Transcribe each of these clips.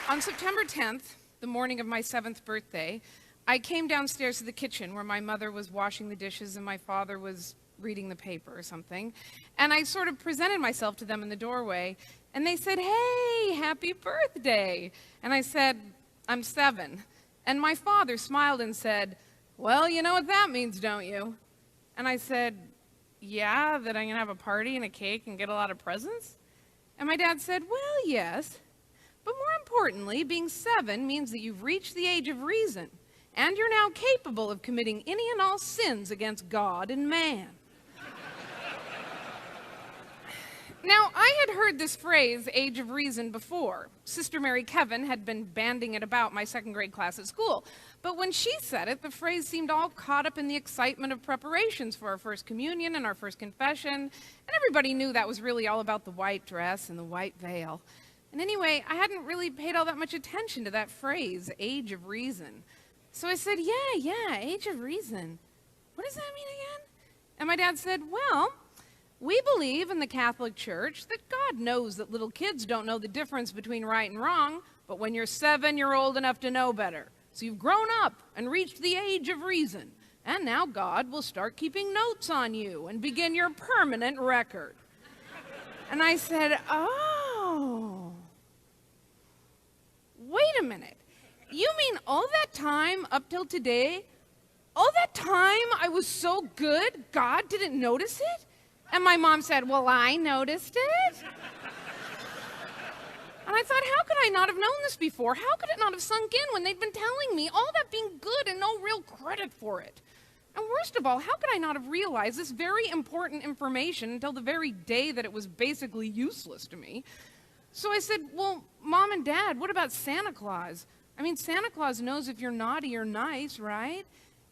On September 10th, the morning of my 7th birthday, I came downstairs to the kitchen where my mother was washing the dishes and my father was reading the paper or something. And I sort of presented myself to them in the doorway, and they said, "Hey, happy birthday." And I said, "I'm 7." And my father smiled and said, "Well, you know what that means, don't you?" And I said, "Yeah, that I'm going to have a party and a cake and get a lot of presents?" And my dad said, "Well, yes. But more importantly, being 7 means that you've reached the age of reason, and you're now capable of committing any and all sins against God and man." Now, I had heard this phrase, age of reason, before. Sister Mary Kevin had been banding it about my 2nd grade class at school. But when she said it, the phrase seemed all caught up in the excitement of preparations for our first communion and our first confession, and everybody knew that was really all about the white dress and the white veil. And anyway, I hadn't really paid all that much attention to that phrase, age of reason. So I said, yeah, age of reason. What does that mean again? And my dad said, "Well, we believe in the Catholic Church that God knows that little kids don't know the difference between right and wrong, but when you're 7, you're old enough to know better. So you've grown up and reached the age of reason. And now God will start keeping notes on you and begin your permanent record." And I said, "Oh, wait a minute. You mean all that time up till today, all that time I was so good, God didn't notice it?" And my mom said, "Well, I noticed it." And I thought, how could I not have known this before? How could it not have sunk in when they'd been telling me all that being good and no real credit for it? And worst of all, how could I not have realized this very important information until the very day that it was basically useless to me? So I said, "Well, Mom and Dad, what about Santa Claus? I mean, Santa Claus knows if you're naughty or nice, right?"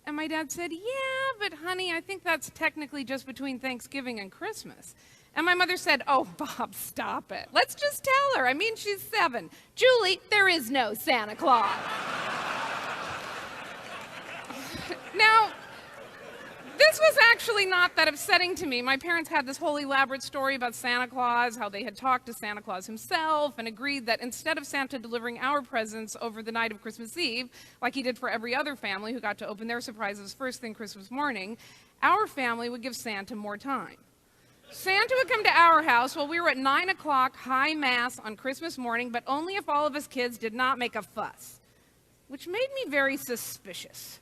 And my dad said, "Yeah, but honey, I think that's technically just between Thanksgiving and Christmas." And my mother said, "Oh, Bob, stop it. Let's just tell her. I mean, she's 7. Julie, there is no Santa Claus." Now, this was actually not that upsetting to me. My parents had this whole elaborate story about Santa Claus, how they had talked to Santa Claus himself and agreed that instead of Santa delivering our presents over the night of Christmas Eve, like he did for every other family who got to open their surprises first thing Christmas morning, our family would give Santa more time. Santa would come to our house while we were at 9 o'clock high mass on Christmas morning, but only if all of us kids did not make a fuss, which made me very suspicious.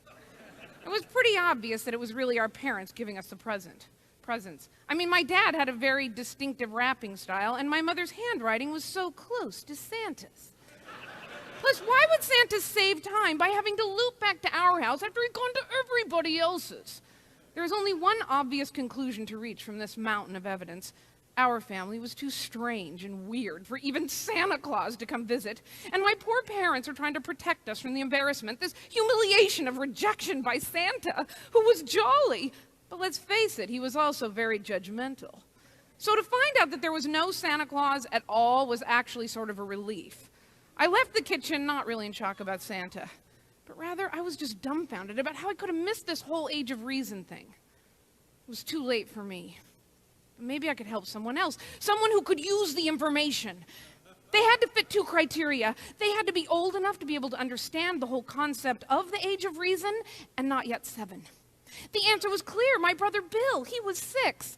It was pretty obvious that it was really our parents giving us the presents. I mean, my dad had a very distinctive wrapping style, and my mother's handwriting was so close to Santa's. Plus, why would Santa save time by having to loop back to our house after he'd gone to everybody else's? There was only one obvious conclusion to reach from this mountain of evidence. Our family was too strange and weird for even Santa Claus to come visit, and my poor parents were trying to protect us from the embarrassment, this humiliation of rejection by Santa, who was jolly. But let's face it, he was also very judgmental. So to find out that there was no Santa Claus at all was actually sort of a relief. I left the kitchen not really in shock about Santa, but rather I was just dumbfounded about how I could have missed this whole age of reason thing. It was too late for me. But maybe I could help someone else, someone who could use the information. They had to fit 2 criteria. They had to be old enough to be able to understand the whole concept of the age of reason and not yet 7. The answer was clear. My brother Bill, he was 6.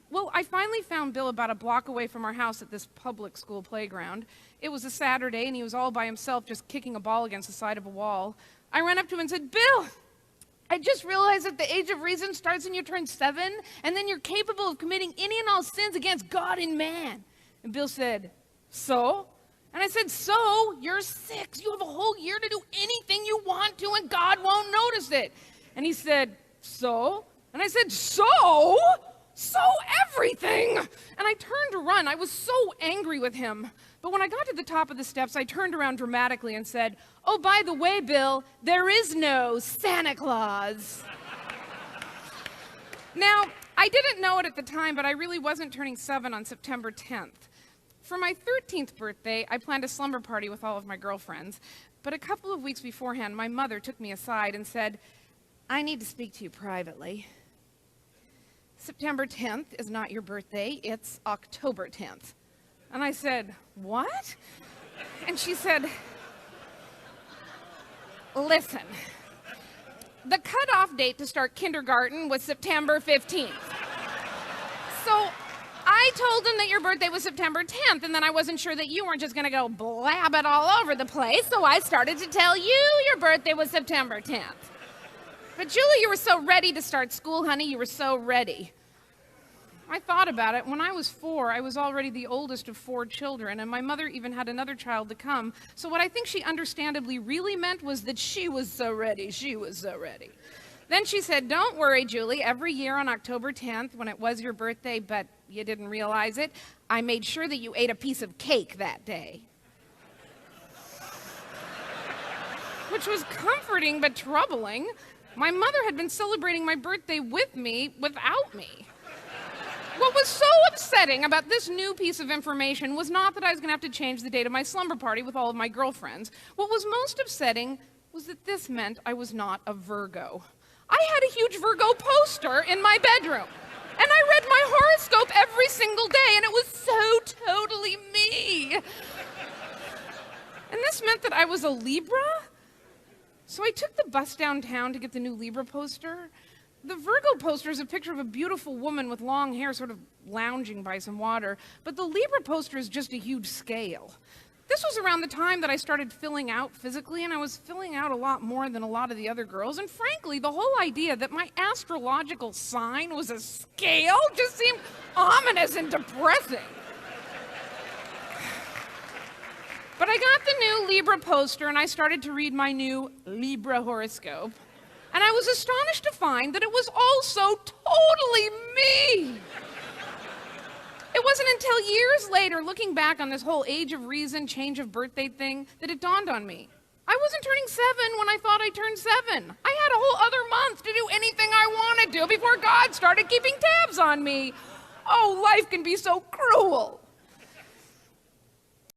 Well, I finally found Bill about a block away from our house at this public school playground. It was a Saturday, and he was all by himself just kicking a ball against the side of a wall. I ran up to him and said, "Bill, I just realized that the age of reason starts when you turn 7, and then you're capable of committing any and all sins against God and man." And Bill said, "So?" And I said, "So? You're 6. You have a whole year to do anything you want to, and God won't notice it." And he said, "So?" And I said, "So? So everything." And I turned to run. I was so angry with him. But when I got to the top of the steps, I turned around dramatically and said, "Oh, by the way, Bill, there is no Santa Claus." Now, I didn't know it at the time, but I really wasn't turning 7 on September 10th. For my 13th birthday, I planned a slumber party with all of my girlfriends. But a couple of weeks beforehand, my mother took me aside and said, "I need to speak to you privately. September 10th is not your birthday, it's October 10th. And I said, "What?" And she said, Listen, the cutoff date to start kindergarten was September 15th. So I told him that your birthday was September 10th, and then I wasn't sure that you weren't just going to go blab it all over the place, so I started to tell you your birthday was September 10th. But Julie, you were so ready to start school, honey. You were so ready. I thought about it. When I was 4, I was already the oldest of 4 children, and my mother even had another child to come. So what I think she understandably really meant was that she was so ready. She was so ready. Then she said, don't worry, Julie. Every year on October 10th, when it was your birthday, but you didn't realize it, I made sure that you ate a piece of cake that day. Which was comforting but troubling. My mother had been celebrating my birthday with me without me. What was so upsetting about this new piece of information was not that I was going to have to change the date of my slumber party with all of my girlfriends. What was most upsetting was that this meant I was not a Virgo. I had a huge Virgo poster in my bedroom, and I read my horoscope every single day, and it was so totally me. And this meant that I was a Libra? So I took the bus downtown to get the new Libra poster. The Virgo poster is a picture of a beautiful woman with long hair sort of lounging by some water, but the Libra poster is just a huge scale. This was around the time that I started filling out physically, and I was filling out a lot more than a lot of the other girls, and frankly, the whole idea that my astrological sign was a scale just seemed ominous and depressing. But I got the new Libra poster, and I started to read my new Libra horoscope. And I was astonished to find that it was all so totally me. It wasn't until years later, looking back on this whole age of reason, change of birthday thing, that it dawned on me. I wasn't turning 7 when I thought I turned 7. I had a whole other month to do anything I wanted to before God started keeping tabs on me. Oh, life can be so cruel.